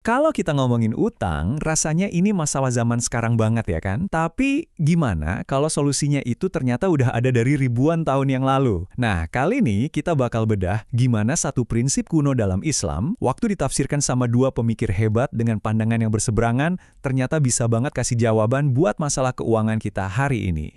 Kalau kita ngomongin utang, rasanya ini masalah zaman sekarang banget ya kan? Tapi gimana kalau solusinya itu ternyata udah ada dari ribuan tahun yang lalu? Nah, kali ini kita bakal bedah gimana satu prinsip kuno dalam Islam, waktu ditafsirkan sama dua pemikir hebat dengan pandangan yang berseberangan, ternyata bisa banget kasih jawaban buat masalah keuangan kita hari ini.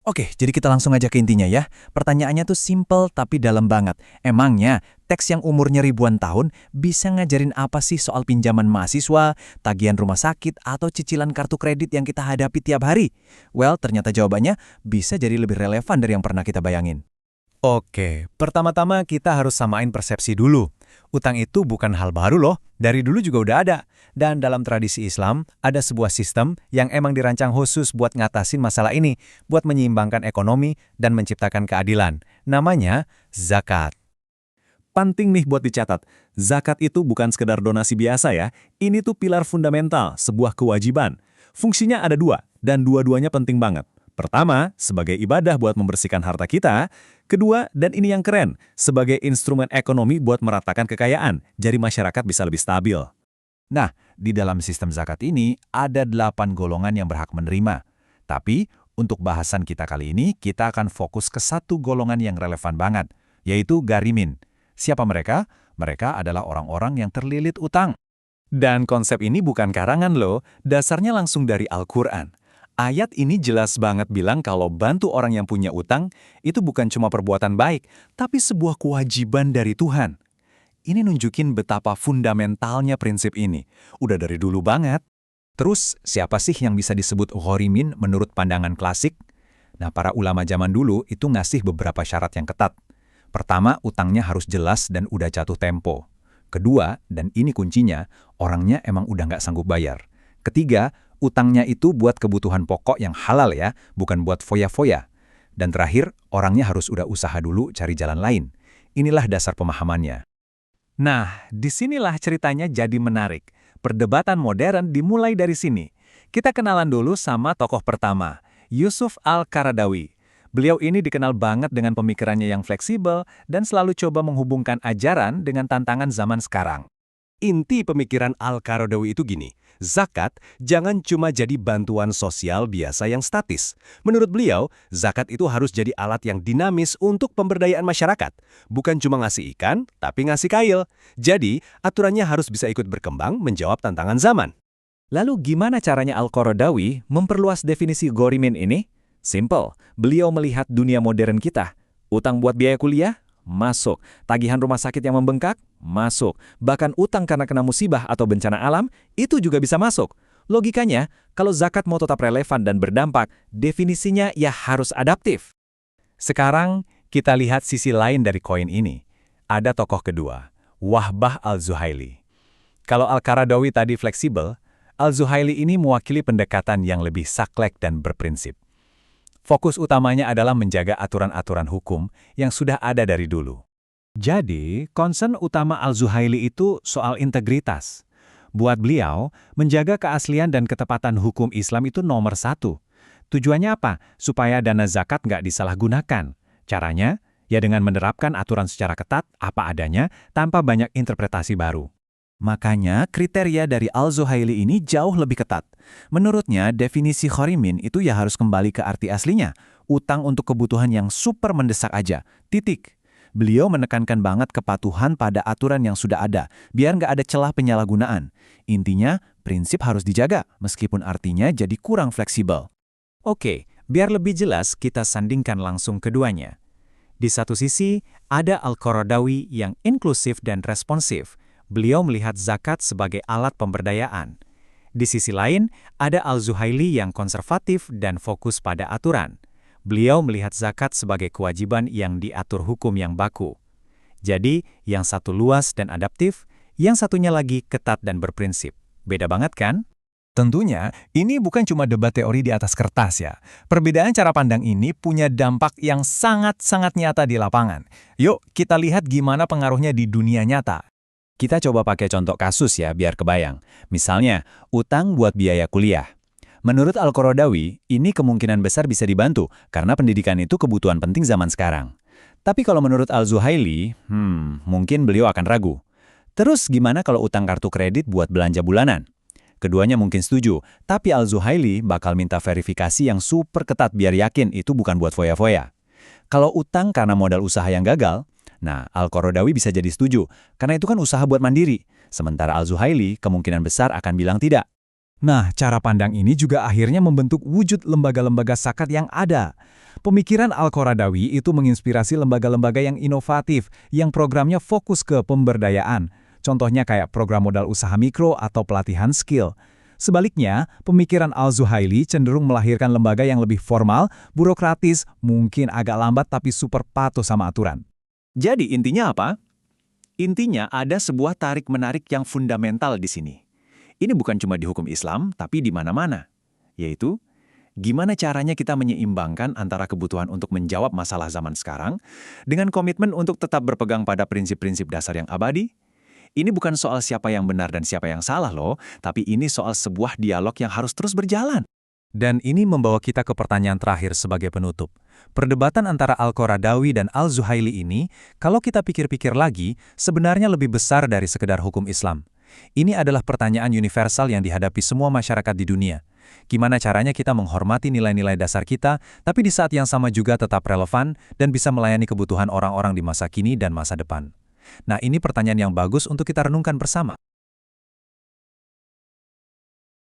Oke, jadi kita langsung aja ke intinya ya. Pertanyaannya tuh simple tapi dalam banget. Emangnya, teks yang umurnya ribuan tahun bisa ngajarin apa sih soal pinjaman mahasiswa, tagihan rumah sakit, atau cicilan kartu kredit yang kita hadapi tiap hari? Well, ternyata jawabannya bisa jadi lebih relevan dari yang pernah kita bayangin. Oke, pertama-tama kita harus samain persepsi dulu. Utang itu bukan hal baru loh, dari dulu juga udah ada. Dan dalam tradisi Islam, ada sebuah sistem yang emang dirancang khusus buat ngatasin masalah ini, buat menyeimbangkan ekonomi dan menciptakan keadilan. Namanya zakat. Penting nih buat dicatat, zakat itu bukan sekedar donasi biasa ya, ini tuh pilar fundamental, sebuah kewajiban. Fungsinya ada dua, dan dua-duanya penting banget. Pertama, sebagai ibadah buat membersihkan harta kita. Kedua, dan ini yang keren, sebagai instrumen ekonomi buat meratakan kekayaan, jadi masyarakat bisa lebih stabil. Nah, di dalam sistem zakat ini ada 8 golongan yang berhak menerima. Tapi, untuk bahasan kita kali ini, kita akan fokus ke satu golongan yang relevan banget, yaitu garimin. Siapa mereka? Mereka adalah orang-orang yang terlilit utang. Dan konsep ini bukan karangan loh, dasarnya langsung dari Al-Quran. Ayat ini jelas banget bilang kalau bantu orang yang punya utang itu bukan cuma perbuatan baik, tapi sebuah kewajiban dari Tuhan. Ini nunjukin betapa fundamentalnya prinsip ini. Udah dari dulu banget. Terus, siapa sih yang bisa disebut ghorimin menurut pandangan klasik? Nah, para ulama zaman dulu itu ngasih beberapa syarat yang ketat. Pertama, utangnya harus jelas dan udah jatuh tempo. Kedua, dan ini kuncinya, orangnya emang udah nggak sanggup bayar. Ketiga, utangnya itu buat kebutuhan pokok yang halal ya, bukan buat foya-foya. Dan terakhir, orangnya harus udah usaha dulu cari jalan lain. Inilah dasar pemahamannya. Nah, disinilah ceritanya jadi menarik. Perdebatan modern dimulai dari sini. Kita kenalan dulu sama tokoh pertama, Yusuf Al-Qaradawi. Beliau ini dikenal banget dengan pemikirannya yang fleksibel dan selalu coba menghubungkan ajaran dengan tantangan zaman sekarang. Inti pemikiran Al-Qaradawi itu gini, zakat jangan cuma jadi bantuan sosial biasa yang statis. Menurut beliau, zakat itu harus jadi alat yang dinamis untuk pemberdayaan masyarakat. Bukan cuma ngasih ikan, tapi ngasih kail. Jadi, aturannya harus bisa ikut berkembang menjawab tantangan zaman. Lalu gimana caranya Al-Qaradawi memperluas definisi ghorimin ini? Simple, beliau melihat dunia modern kita. Utang buat biaya kuliah? Masuk. Tagihan rumah sakit yang membengkak? Masuk. Bahkan utang karena kena musibah atau bencana alam, itu juga bisa masuk. Logikanya, kalau zakat mau tetap relevan dan berdampak, definisinya ya harus adaptif. Sekarang, kita lihat sisi lain dari koin ini. Ada tokoh kedua, Wahbah Al-Zuhaili. Kalau Al-Qaradawi tadi fleksibel, Al-Zuhaili ini mewakili pendekatan yang lebih saklek dan berprinsip. Fokus utamanya adalah menjaga aturan-aturan hukum yang sudah ada dari dulu. Jadi, concern utama Al-Zuhaili itu soal integritas. Buat beliau, menjaga keaslian dan ketepatan hukum Islam itu nomor satu. Tujuannya apa? Supaya dana zakat nggak disalahgunakan. Caranya, ya dengan menerapkan aturan secara ketat, apa adanya, tanpa banyak interpretasi baru. Makanya, kriteria dari Al-Zuhaili ini jauh lebih ketat. Menurutnya, definisi ghorimin itu ya harus kembali ke arti aslinya. Utang untuk kebutuhan yang super mendesak aja. Titik. Beliau menekankan banget kepatuhan pada aturan yang sudah ada, biar nggak ada celah penyalahgunaan. Intinya, prinsip harus dijaga, meskipun artinya jadi kurang fleksibel. Oke, biar lebih jelas kita sandingkan langsung keduanya. Di satu sisi, ada Al-Qaradawi yang inklusif dan responsif. Beliau melihat zakat sebagai alat pemberdayaan. Di sisi lain, ada Al-Zuhaili yang konservatif dan fokus pada aturan. Beliau melihat zakat sebagai kewajiban yang diatur hukum yang baku. Jadi, yang satu luas dan adaptif, yang satunya lagi ketat dan berprinsip. Beda banget kan? Tentunya, ini bukan cuma debat teori di atas kertas ya. Perbedaan cara pandang ini punya dampak yang sangat-sangat nyata di lapangan. Yuk, kita lihat gimana pengaruhnya di dunia nyata. Kita coba pakai contoh kasus ya, biar kebayang. Misalnya, utang buat biaya kuliah. Menurut Al-Qaradawi, ini kemungkinan besar bisa dibantu, karena pendidikan itu kebutuhan penting zaman sekarang. Tapi kalau menurut Al-Zuhaili, mungkin beliau akan ragu. Terus gimana kalau utang kartu kredit buat belanja bulanan? Keduanya mungkin setuju, tapi Al-Zuhaili bakal minta verifikasi yang super ketat biar yakin itu bukan buat foya-foya. Kalau utang karena modal usaha yang gagal, nah Al-Qaradawi bisa jadi setuju, karena itu kan usaha buat mandiri. Sementara Al-Zuhaili kemungkinan besar akan bilang tidak. Nah, cara pandang ini juga akhirnya membentuk wujud lembaga-lembaga zakat yang ada. Pemikiran Al-Qaradawi itu menginspirasi lembaga-lembaga yang inovatif, yang programnya fokus ke pemberdayaan. Contohnya kayak program modal usaha mikro atau pelatihan skill. Sebaliknya, pemikiran Al-Zuhaili cenderung melahirkan lembaga yang lebih formal, burokratis, mungkin agak lambat tapi super patuh sama aturan. Jadi intinya apa? Intinya ada sebuah tarik-menarik yang fundamental di sini. Ini bukan cuma di hukum Islam, tapi di mana-mana. Yaitu, gimana caranya kita menyeimbangkan antara kebutuhan untuk menjawab masalah zaman sekarang dengan komitmen untuk tetap berpegang pada prinsip-prinsip dasar yang abadi. Ini bukan soal siapa yang benar dan siapa yang salah loh, tapi ini soal sebuah dialog yang harus terus berjalan. Dan ini membawa kita ke pertanyaan terakhir sebagai penutup. Perdebatan antara Al-Qaradawi dan Al-Zuhaili ini, kalau kita pikir-pikir lagi, sebenarnya lebih besar dari sekedar hukum Islam. Ini adalah pertanyaan universal yang dihadapi semua masyarakat di dunia. Gimana caranya kita menghormati nilai-nilai dasar kita, tapi di saat yang sama juga tetap relevan dan bisa melayani kebutuhan orang-orang di masa kini dan masa depan. Nah, ini pertanyaan yang bagus untuk kita renungkan bersama.